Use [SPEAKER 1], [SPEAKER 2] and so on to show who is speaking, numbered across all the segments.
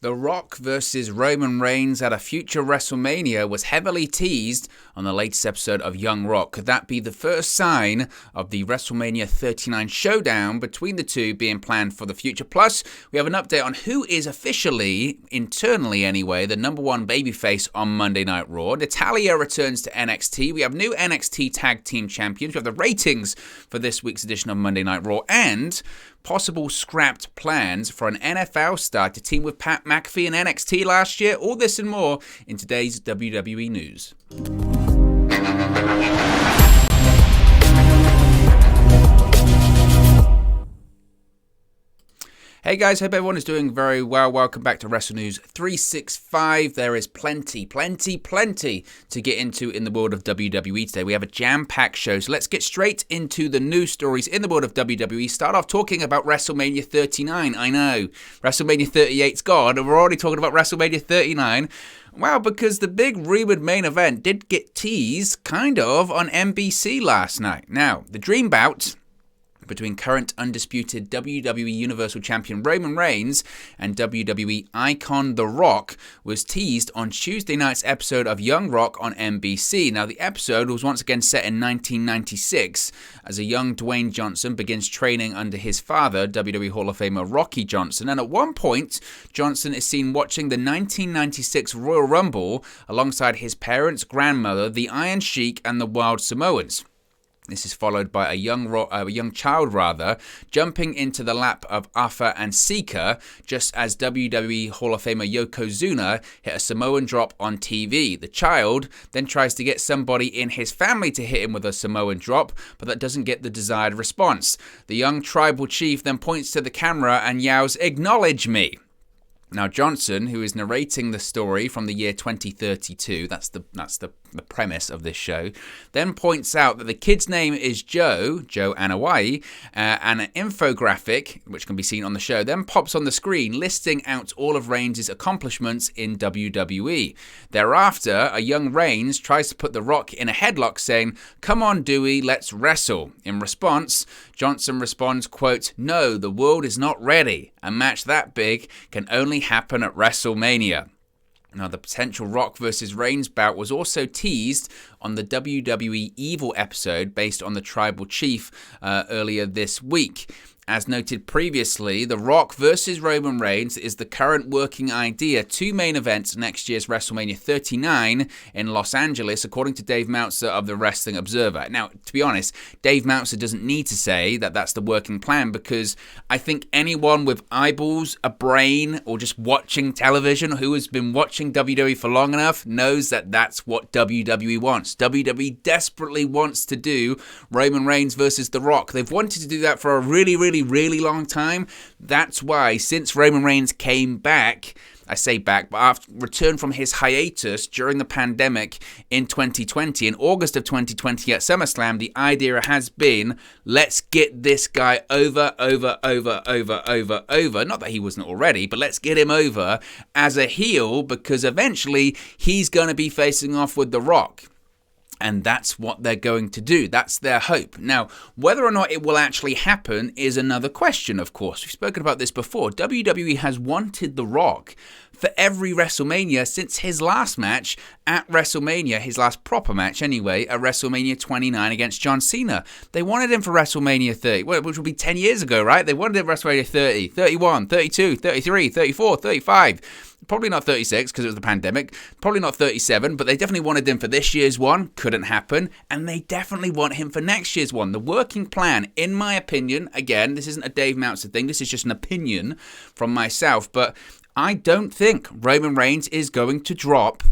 [SPEAKER 1] The Rock versus Roman Reigns at a future WrestleMania was heavily teased on the latest episode of Young Rock. Could that be the first sign of the WrestleMania 39 showdown between the two being planned for the future? Plus, we have an update on who is officially, internally anyway, the number one babyface on Monday Night Raw. Natalya returns to NXT. We have new NXT Tag Team Champions. We have the ratings for this week's edition of Monday Night Raw. And possible scrapped plans for an NFL star to team with Pat McAfee in NXT last year. All this and more in today's WWE news. Hey guys, hope everyone is doing very well. Welcome back to Wrestle News 365. There is plenty to get into in the world of WWE today. We have a jam-packed show, so let's get straight into the news stories in the world of WWE. Start off talking about WrestleMania 39. I know, WrestleMania 38's gone, and we're already talking about WrestleMania 39. Wow, because the big rumored main event did get teased, kind of, on NBC last night. Now, the dream bout between current undisputed WWE Universal Champion Roman Reigns and WWE icon The Rock was teased on Tuesday night's episode of Young Rock on NBC. Now, the episode was once again set in 1996 as a young Dwayne Johnson begins training under his father, WWE Hall of Famer Rocky Johnson. And at one point, Johnson is seen watching the 1996 Royal Rumble alongside his parents, grandmother, the Iron Sheik, and the Wild Samoans. This is followed by a young child jumping into the lap of Afa and Sika just as WWE Hall of Famer Yokozuna hit a Samoan drop on TV. The child then tries to get somebody in his family to hit him with a Samoan drop, but that doesn't get the desired response. The young tribal chief then points to the camera and yells, "Acknowledge me." Now, Johnson, who is narrating the story from the year 2032, that's the premise of this show, then points out that the kid's name is Joe Anoa'i, and an infographic, which can be seen on the show, then pops on the screen listing out all of Reigns' accomplishments in WWE. Thereafter, a young Reigns tries to put The Rock in a headlock saying, "Come on, Dewey, let's wrestle." In response, Johnson responds, quote, "No, the world is not ready. A match that big can only happen at WrestleMania." Now, the potential Rock versus Reigns bout was also teased on the WWE Evil episode based on the Tribal Chief earlier this week. As noted previously, The Rock versus Roman Reigns is the current working idea to main event next year's WrestleMania 39 in Los Angeles, according to Dave Meltzer of the Wrestling Observer. Now, to be honest, Dave Meltzer doesn't need to say that that's the working plan, because I think anyone with eyeballs, a brain, or just watching television who has been watching WWE for long enough knows that that's what WWE wants. WWE desperately wants to do Roman Reigns versus The Rock. They've wanted to do that for a really long time. That's why, since Roman Reigns came back, I say back, but after returned from his hiatus during the pandemic in 2020, in August of 2020 at SummerSlam, the idea has been, let's get this guy over. Not that he wasn't already, but let's get him over as a heel, because eventually he's going to be facing off with The Rock. And that's what they're going to do. That's their hope. Now, whether or not it will actually happen is another question, of course. We've spoken about this before. WWE has wanted The Rock for every WrestleMania since his last match at WrestleMania, his last proper match anyway, at WrestleMania 29 against John Cena. They wanted him for WrestleMania 30, which will be 10 years ago, right? They wanted him for WrestleMania 30, 31, 32, 33, 34, 35. Probably not 36 because it was the pandemic. Probably not 37, but they definitely wanted him for this year's one. Couldn't happen. And they definitely want him for next year's one. The working plan, in my opinion, again, this isn't a Dave Meltzer thing. This is just an opinion from myself. But I don't think Roman Reigns is going to drop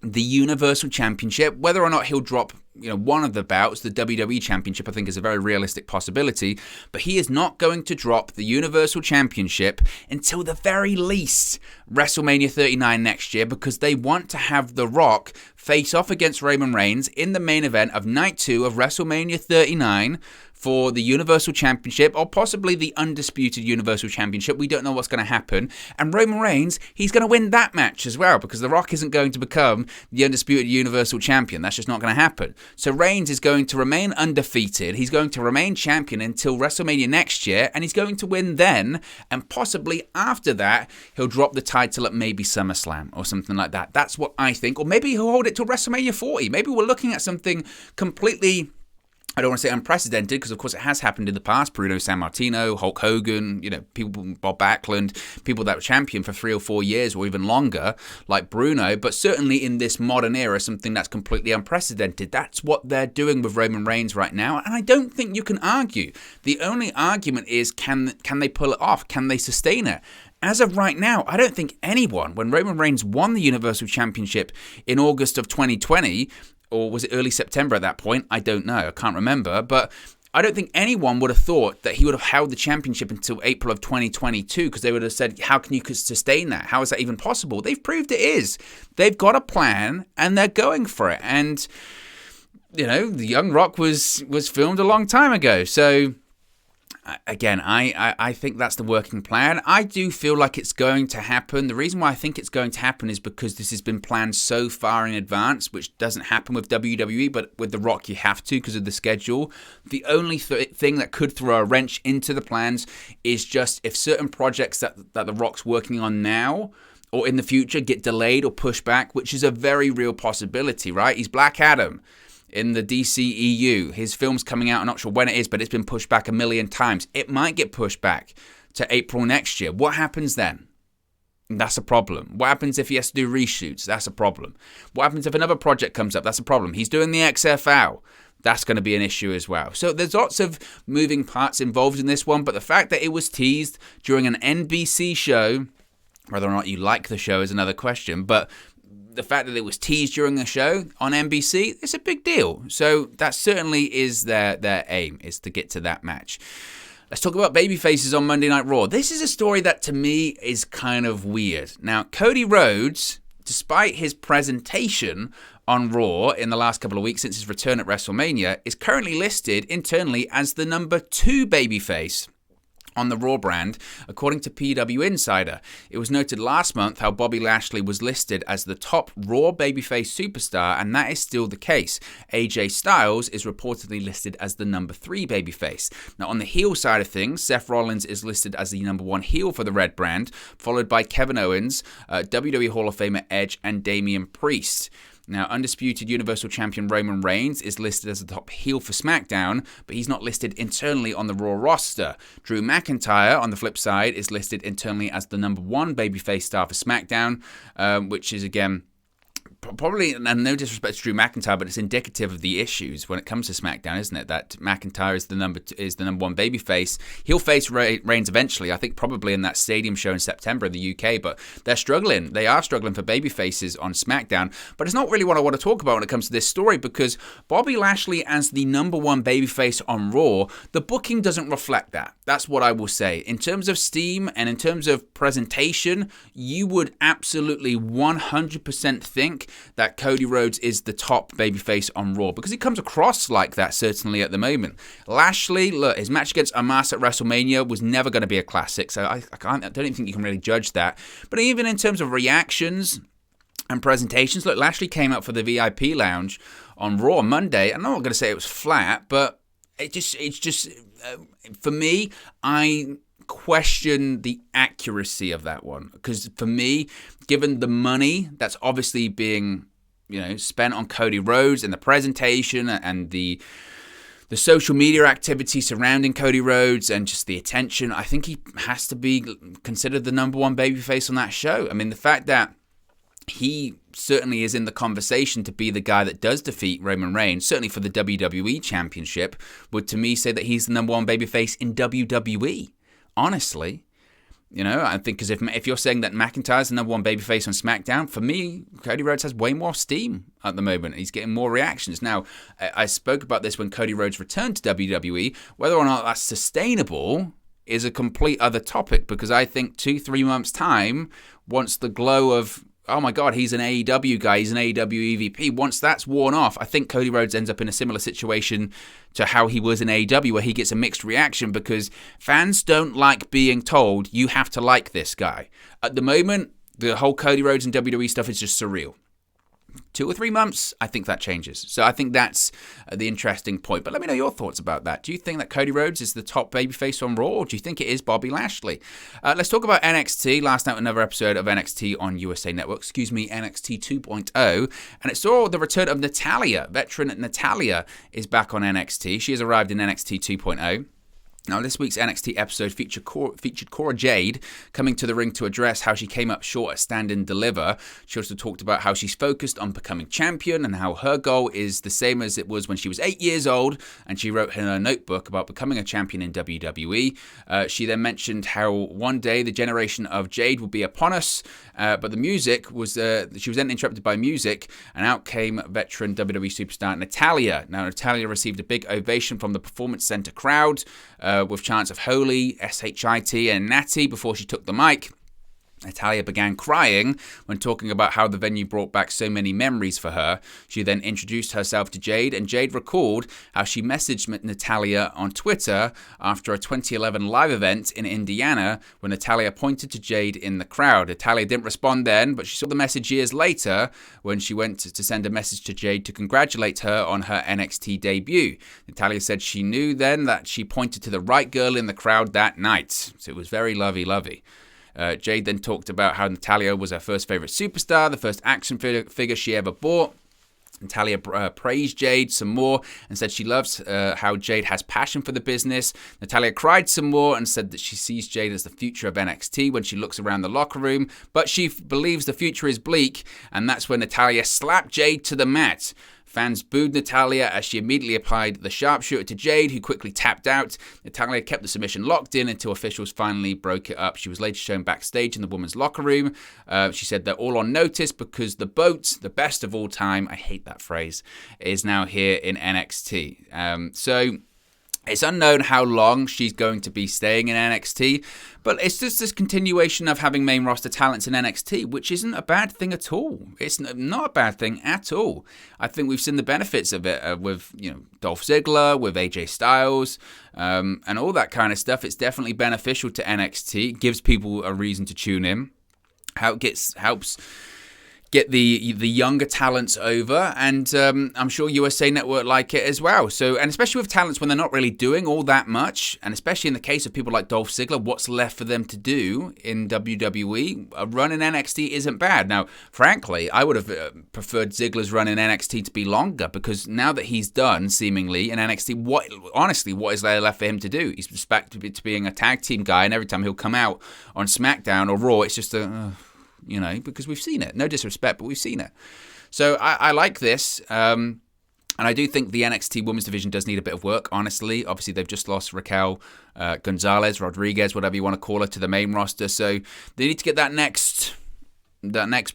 [SPEAKER 1] the Universal Championship. Whether or not he'll drop one of the bouts, the WWE Championship, I think is a very realistic possibility, but he is not going to drop the Universal Championship until the very least WrestleMania 39 next year, because they want to have The Rock face off against Roman Reigns in the main event of Night 2 of WrestleMania 39 for the Universal Championship, or possibly the Undisputed Universal Championship. We don't know what's going to happen. And Roman Reigns, he's going to win that match as well, because The Rock isn't going to become the Undisputed Universal Champion. That's just not going to happen. So Reigns is going to remain undefeated. He's going to remain champion until WrestleMania next year, and he's going to win then, and possibly after that, he'll drop the title at maybe SummerSlam or something like that. That's what I think. Or maybe he'll hold it till WrestleMania 40. Maybe we're looking at something completely, I don't want to say unprecedented, because of course it has happened in the past. Bruno Sammartino, Hulk Hogan, people, Bob Backlund, people that were champion for 3 or 4 years or even longer, like Bruno. But certainly in this modern era, something that's completely unprecedented. That's what they're doing with Roman Reigns right now, and I don't think you can argue. The only argument is, can they pull it off? Can they sustain it? As of right now, I don't think anyone, when Roman Reigns won the Universal Championship in August of 2020, or was it early September at that point? I don't know. I can't remember. But I don't think anyone would have thought that he would have held the championship until April of 2022, because they would have said, how can you sustain that? How is that even possible? They've proved it is. They've got a plan, and they're going for it. And, the Young Rock was filmed a long time ago. So, again, I think that's the working plan. I do feel like it's going to happen. The reason why I think it's going to happen is because this has been planned so far in advance, which doesn't happen with WWE, but with The Rock you have to because of the schedule. The only thing that could throw a wrench into the plans is just if certain projects that The Rock's working on now or in the future get delayed or pushed back, which is a very real possibility, right? He's Black Adam in the DCEU. His film's coming out, I'm not sure when it is, but it's been pushed back 1,000,000 times. It might get pushed back to April next year. What happens then? That's a problem. What happens if he has to do reshoots? That's a problem. What happens if another project comes up? That's a problem. He's doing the XFL. That's going to be an issue as well. So there's lots of moving parts involved in this one, but the fact that it was teased during an NBC show, whether or not you like the show is another question, but the fact that it was teased during the show on NBC, it's a big deal. So that certainly is their aim, is to get to that match. Let's talk about babyfaces on Monday Night Raw. This is a story that to me is kind of weird. Now, Cody Rhodes, despite his presentation on Raw in the last couple of weeks since his return at WrestleMania, is currently listed internally as the number 2 babyface on the Raw brand, according to PW Insider. It was noted last month how Bobby Lashley was listed as the top Raw babyface superstar, and that is still the case. AJ Styles is reportedly listed as the number 3 babyface. Now, on the heel side of things, Seth Rollins is listed as the number 1 heel for the Red brand, followed by Kevin Owens, WWE Hall of Famer Edge, and Damian Priest. Now, Undisputed Universal Champion Roman Reigns is listed as the top heel for SmackDown, but he's not listed internally on the Raw roster. Drew McIntyre, on the flip side, is listed internally as the number 1 babyface star for SmackDown, which is, again, probably, and no disrespect to Drew McIntyre, but it's indicative of the issues when it comes to SmackDown, isn't it? That McIntyre is the number 1 babyface. He'll face Reigns eventually, I think probably in that stadium show in September in the UK, but they're struggling. They are struggling for babyfaces on SmackDown, but it's not really what I want to talk about when it comes to this story, because Bobby Lashley as the number 1 babyface on Raw, the booking doesn't reflect that. That's what I will say. In terms of steam and in terms of presentation, you would absolutely 100% think that Cody Rhodes is the top babyface on Raw, because he comes across like that, certainly at the moment. Lashley, look, his match against Omos at WrestleMania was never going to be a classic, so I don't even think you can really judge that. But even in terms of reactions and presentations, look, Lashley came out for the VIP lounge on Raw Monday. I'm not going to say it was flat, but it's just for me, I question the accuracy of that one, because for me, given the money that's obviously being spent on Cody Rhodes and the presentation and the social media activity surrounding Cody Rhodes and just the attention, I think he has to be considered the number 1 babyface on that show. I mean, the fact that he certainly is in the conversation to be the guy that does defeat Roman Reigns, certainly for the WWE Championship, would to me say that he's the number 1 babyface in WWE. Honestly, I think, because if you're saying that McIntyre's the number 1 babyface on SmackDown, for me, Cody Rhodes has way more steam at the moment. He's getting more reactions. Now, I spoke about this when Cody Rhodes returned to WWE. Whether or not that's sustainable is a complete other topic, because I think 2-3 months' time, once the glow of oh my God, he's an AEW guy, he's an AEW EVP. Once that's worn off, I think Cody Rhodes ends up in a similar situation to how he was in AEW, where he gets a mixed reaction because fans don't like being told, you have to like this guy. At the moment, the whole Cody Rhodes and WWE stuff is just surreal. 2 or 3 months, I think that changes. So I think that's the interesting point. But let me know your thoughts about that. Do you think that Cody Rhodes is the top babyface on Raw, or do you think it is Bobby Lashley? Let's talk about NXT. Last night, another episode of NXT on USA Network. NXT 2.0. And it saw the return of Natayla. Veteran Natayla is back on NXT. She has arrived in NXT 2.0. Now, this week's NXT episode featured Cora Jade coming to the ring to address how she came up short at Stand and Deliver. She also talked about how she's focused on becoming champion and how her goal is the same as it was when she was 8 years old, and she wrote in her notebook about becoming a champion in WWE. She then mentioned how one day the generation of Jade will be upon us, but the music was, she was then interrupted by music, and out came veteran WWE superstar Natayla. Now, Natayla received a big ovation from the Performance Center crowd, with chants of Holy, S-H-I-T, and Natty before she took the mic. Natayla began crying when talking about how the venue brought back so many memories for her. She then introduced herself to Jade, and Jade recalled how she messaged Natayla on Twitter after a 2011 live event in Indiana when Natayla pointed to Jade in the crowd. Natayla didn't respond then, but she saw the message years later when she went to send a message to Jade to congratulate her on her NXT debut. Natayla said she knew then that she pointed to the right girl in the crowd that night. So it was very lovey-lovey. Jade then talked about how Natayla was her first favorite superstar, the first action figure she ever bought. Natayla praised Jade some more and said she loves how Jade has passion for the business. Natayla cried some more and said that she sees Jade as the future of NXT when she looks around the locker room, but she believes the future is bleak, and that's when Natayla slapped Jade to the mat. Fans booed Natayla as she immediately applied the sharpshooter to Jade, who quickly tapped out. Natayla kept the submission locked in until officials finally broke it up. She was later shown backstage in the women's locker room. She said they're all on notice because the boat, the best of all time, I hate that phrase, is now here in NXT. So it's unknown how long she's going to be staying in NXT, but it's just this continuation of having main roster talents in NXT, which isn't a bad thing at all. It's not a bad thing at all. I think we've seen the benefits of it with Dolph Ziggler, with AJ Styles, and all that kind of stuff. It's definitely beneficial to NXT. It gives people a reason to tune in. Helps get the younger talents over, and I'm sure USA Network like it as well. So, and especially with talents when they're not really doing all that much, and especially in the case of people like Dolph Ziggler, what's left for them to do in WWE? A run in NXT isn't bad. Now, frankly, I would have preferred Ziggler's run in NXT to be longer, because now that he's done, seemingly, in NXT, what is there left for him to do? He's back to being a tag team guy, and every time he'll come out on SmackDown or Raw, it's just because we've seen it. No disrespect, but we've seen it. So I like this. And I do think the NXT Women's Division does need a bit of work, honestly. Obviously, they've just lost Raquel Rodriguez, whatever you want to call her, to the main roster. So they need to get that next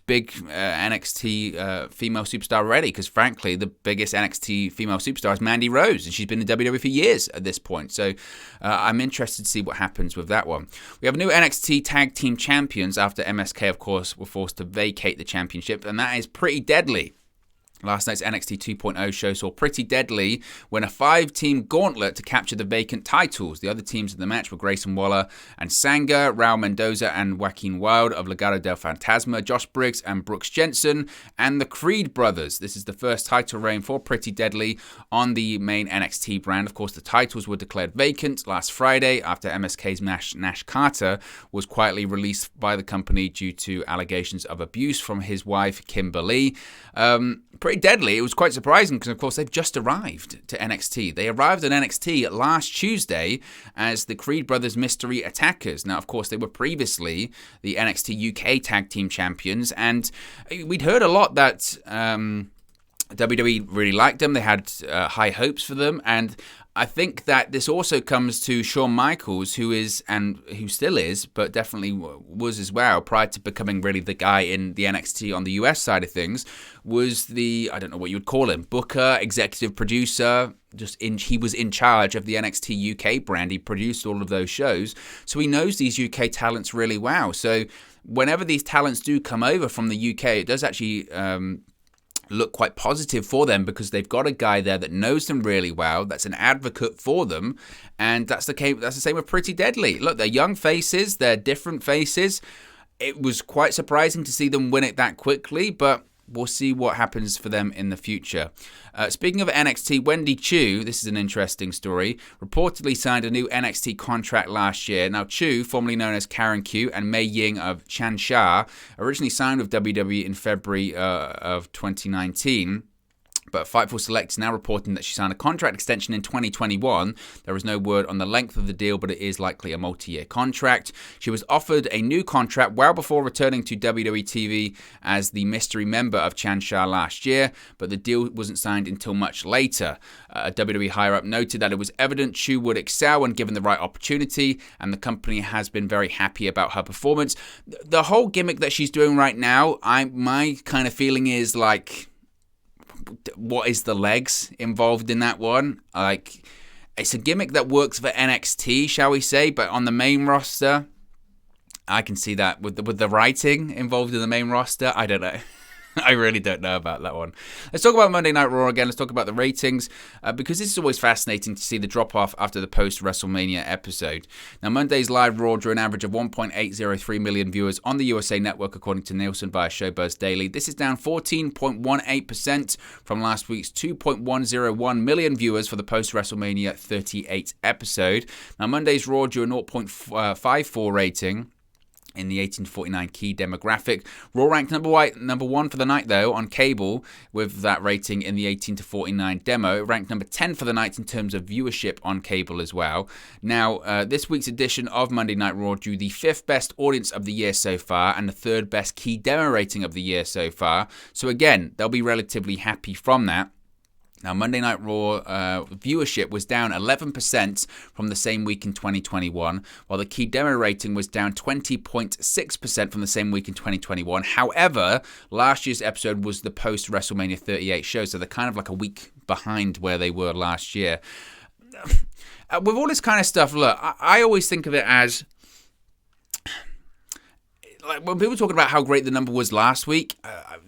[SPEAKER 1] big NXT female superstar ready, because frankly, the biggest NXT female superstar is Mandy Rose, and she's been in WWE for years at this point. So I'm interested to see what happens with that one. We have a new NXT Tag Team Champions after MSK, of course, were forced to vacate the championship, and that is Pretty Deadly. Last night's NXT 2.0 show saw Pretty Deadly win a 5-team gauntlet to capture the vacant titles. The other teams in the match were Grayson Waller and Sanga, Raul Mendoza and Joaquin Wilde of Legado del Fantasma, Josh Briggs and Brooks Jensen, and the Creed brothers. This is the first title reign for Pretty Deadly on the main NXT brand. Of course, the titles were declared vacant last Friday after MSK's Nash Carter was quietly released by the company due to allegations of abuse from his wife, Kimberly. Pretty Deadly, it was quite surprising because, of course, they've just arrived to NXT. They arrived at NXT last Tuesday as the Creed Brothers Mystery Attackers. Now, of course, they were previously the NXT UK Tag Team Champions, and we'd heard a lot that WWE really liked them. They had high hopes for them, and I think that this also comes to Shawn Michaels, who still is, but definitely was as well, prior to becoming really the guy in the NXT on the US side of things, was I don't know what you would call him, booker, executive producer, he was in charge of the NXT UK brand. He produced all of those shows, so he knows these UK talents really well. So whenever these talents do come over from the UK, it does actually look quite positive for them, because they've got a guy there that knows them really well, that's an advocate for them, and that's the same with Pretty Deadly. Look, they're young faces, they're different faces. It was quite surprising to see them win it that quickly, but we'll see what happens for them in the future. Speaking of NXT, Wendy Chu, this is an interesting story, reportedly signed a new NXT contract last year. Now, Chu, formerly known as Karen Q, and Mei Ying of Chansha, originally signed with WWE in February of 2019. But Fightful Select is now reporting that she signed a contract extension in 2021. There is no word on the length of the deal, but it is likely a multi-year contract. She was offered a new contract well before returning to WWE TV as the mystery member of Chansha last year, but the deal wasn't signed until much later. A WWE higher-up noted that it was evident Chu would excel when given the right opportunity, and the company has been very happy about her performance. The whole gimmick that she's doing right now, my kind of feeling is like, what is the legs involved in that one? Like, it's a gimmick that works for NXT, shall we say, but on the main roster, I can see that with the writing involved in the main roster. I don't know. I really don't know about that one. Let's talk about Monday Night Raw again. Let's talk about the ratings, because this is always fascinating to see the drop-off after the post-WrestleMania episode. Now, Monday's live Raw drew an average of 1.803 million viewers on the USA Network, according to Nielsen via Showbuzz Daily. This is down 14.18% from last week's 2.101 million viewers for the post-WrestleMania 38 episode. Now, Monday's Raw drew a 0.54 rating in the 18 to 49 key demographic. Raw ranked number one for the night, though, on cable, with that rating in the 18 to 49 demo. It ranked number 10 for the night in terms of viewership on cable as well. Now, this week's edition of Monday Night Raw drew the 5th best audience of the year so far and the 3rd best key demo rating of the year so far. So again, they'll be relatively happy from that. Now, Monday Night Raw viewership was down 11% from the same week in 2021, while the key demo rating was down 20.6% from the same week in 2021. However, last year's episode was the post-WrestleMania 38 show, so they're kind of like a week behind where they were last year. With all this kind of stuff, look, I always think of it as, like, when people talk about how great the number was last week,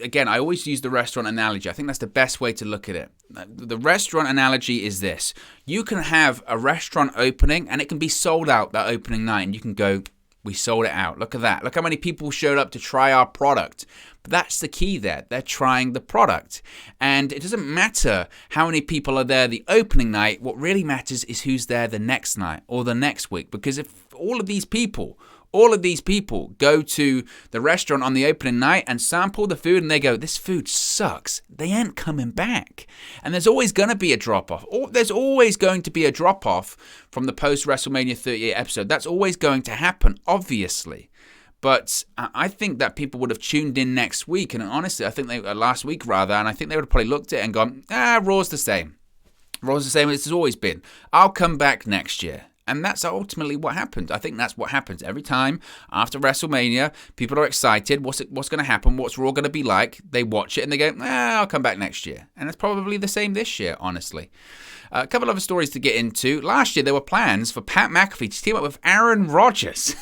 [SPEAKER 1] again, I always use the restaurant analogy. I think that's the best way to look at it. The restaurant analogy is this. You can have a restaurant opening, and it can be sold out that opening night, and you can go, we sold it out. Look at that. Look how many people showed up to try our product. But that's the key there. They're trying the product. And it doesn't matter how many people are there the opening night. What really matters is who's there the next night or the next week. Because if all of these people go to the restaurant on the opening night and sample the food and they go, this food sucks, they ain't coming back. And there's always going to be a drop-off. There's always going to be a drop-off from the post-WrestleMania 38 episode. That's always going to happen, obviously. But I think that people would have tuned in next week. And honestly, I think last week rather, and I think they would have probably looked at it and gone, Raw's the same. Raw's the same as it's always been. I'll come back next year. And that's ultimately what happened. I think that's what happens every time after WrestleMania. People are excited. What's going to happen? What's Raw going to be like? They watch it and they go, I'll come back next year. And it's probably the same this year, honestly. A couple other stories to get into. Last year, there were plans for Pat McAfee to team up with Aaron Rodgers.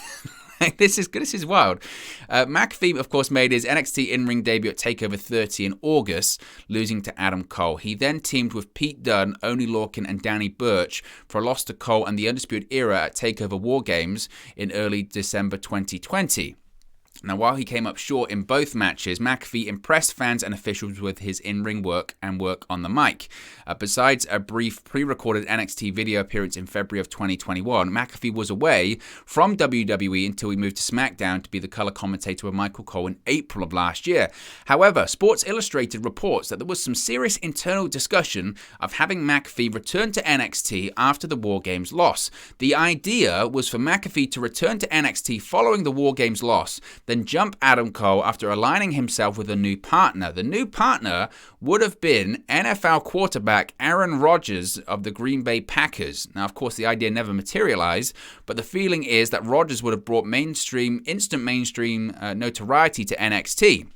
[SPEAKER 1] This is wild. McAfee, of course, made his NXT in-ring debut at TakeOver 30 in August, losing to Adam Cole. He then teamed with Pete Dunne, Oney Lorcan, and Danny Burch for a loss to Cole and the Undisputed Era at TakeOver War Games in early December 2020. Now, while he came up short in both matches, McAfee impressed fans and officials with his in-ring work and work on the mic. Besides a brief pre-recorded NXT video appearance in February of 2021, McAfee was away from WWE until he moved to SmackDown to be the color commentator with Michael Cole in April of last year. However, Sports Illustrated reports that there was some serious internal discussion of having McAfee return to NXT after the War Games loss. The idea was for McAfee to return to NXT following the War Games loss, then jump Adam Cole after aligning himself with a new partner. The new partner would have been NFL quarterback Aaron Rodgers of the Green Bay Packers. Now, of course, the idea never materialized, but the feeling is that Rodgers would have brought instant mainstream notoriety to NXT.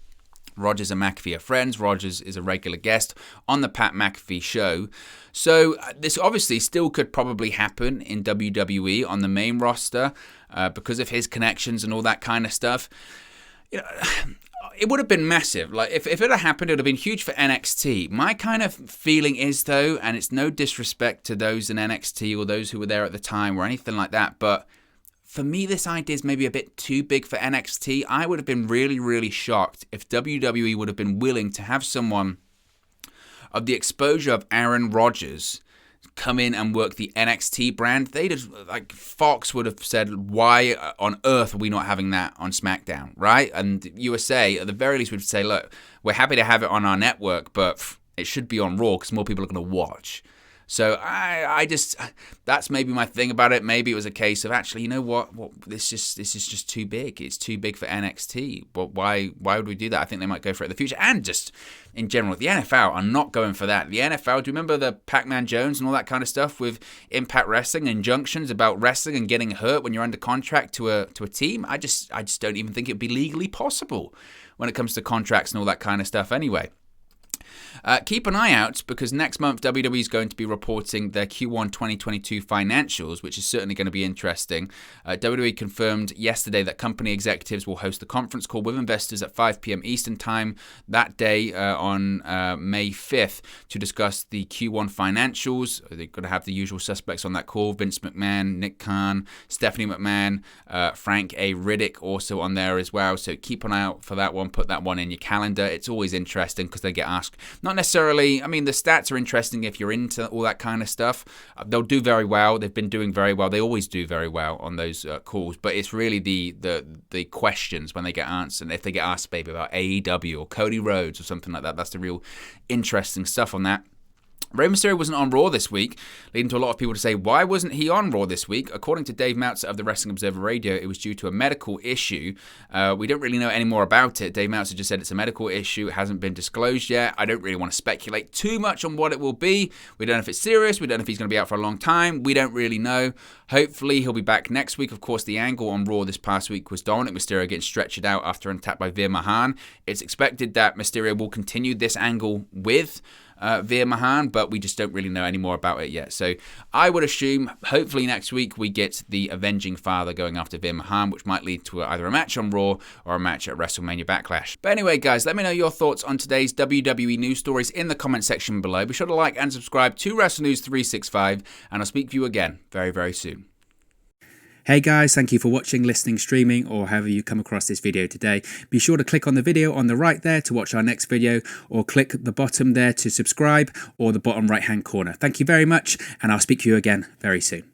[SPEAKER 1] Rodgers and McAfee are friends. Rodgers is a regular guest on the Pat McAfee show. So this obviously still could probably happen in WWE on the main roster because of his connections and all that kind of stuff. You know, it would have been massive. Like if it had happened, it would have been huge for NXT. My kind of feeling is, though, and it's no disrespect to those in NXT or those who were there at the time or anything like that, but for me, this idea is maybe a bit too big for NXT. I would have been really, really shocked if WWE would have been willing to have someone of the exposure of Aaron Rodgers come in and work the NXT brand. They'd have, like, Fox would have said, why on earth are we not having that on SmackDown, right? And USA, at the very least, would say, look, we're happy to have it on our network, but it should be on Raw because more people are going to watch. So I just, that's maybe my thing about it. Maybe it was a case of, actually, you know what this is just too big. It's too big for NXT. But why would we do that? I think they might go for it in the future. And just in general, the NFL are not going for that. The NFL, do you remember the Pac-Man Jones and all that kind of stuff with Impact Wrestling, injunctions about wrestling and getting hurt when you're under contract to a team? I just don't even think it would be legally possible when it comes to contracts and all that kind of stuff anyway. Keep an eye out because next month WWE is going to be reporting their Q1 2022 financials, which is certainly going to be interesting. WWE confirmed yesterday that company executives will host a conference call with investors at 5 p.m. Eastern Time that day on May 5th to discuss the Q1 financials. They're going to have the usual suspects on that call: Vince McMahon, Nick Khan, Stephanie McMahon, Frank A. Riddick also on there as well. So keep an eye out for that one. Put that one in your calendar. It's always interesting because they get asked. Not necessarily, I mean, the stats are interesting if you're into all that kind of stuff. They'll do very well. They've been doing very well. They always do very well on those calls. But it's really the questions when they get answered. If they get asked maybe about AEW or Cody Rhodes or something like that, that's the real interesting stuff on that. Rey Mysterio wasn't on Raw this week, leading to a lot of people to say, why wasn't he on Raw this week? According to Dave Meltzer of the Wrestling Observer Radio, it was due to a medical issue. We don't really know any more about it. Dave Meltzer just said it's a medical issue. It hasn't been disclosed yet. I don't really want to speculate too much on what it will be. We don't know if it's serious. We don't know if he's going to be out for a long time. We don't really know. Hopefully, he'll be back next week. Of course, the angle on Raw this past week was Dominic Mysterio getting stretched out after an attack by Veer Mahaan. It's expected that Mysterio will continue this angle with Veer Mahaan, but we just don't really know any more about it yet. So I would assume, hopefully next week, we get the Avenging Father going after Veer Mahaan, which might lead to either a match on Raw or a match at WrestleMania Backlash. But anyway, guys, let me know your thoughts on today's WWE news stories in the comment section below. Be sure to like and subscribe to Wrestle News 365, and I'll speak to you again very, very soon.
[SPEAKER 2] Hey guys, thank you for watching, listening, streaming, or however you come across this video today. Be sure to click on the video on the right there to watch our next video, or click the bottom there to subscribe, or the bottom right hand corner. Thank you very much, and I'll speak to you again very soon.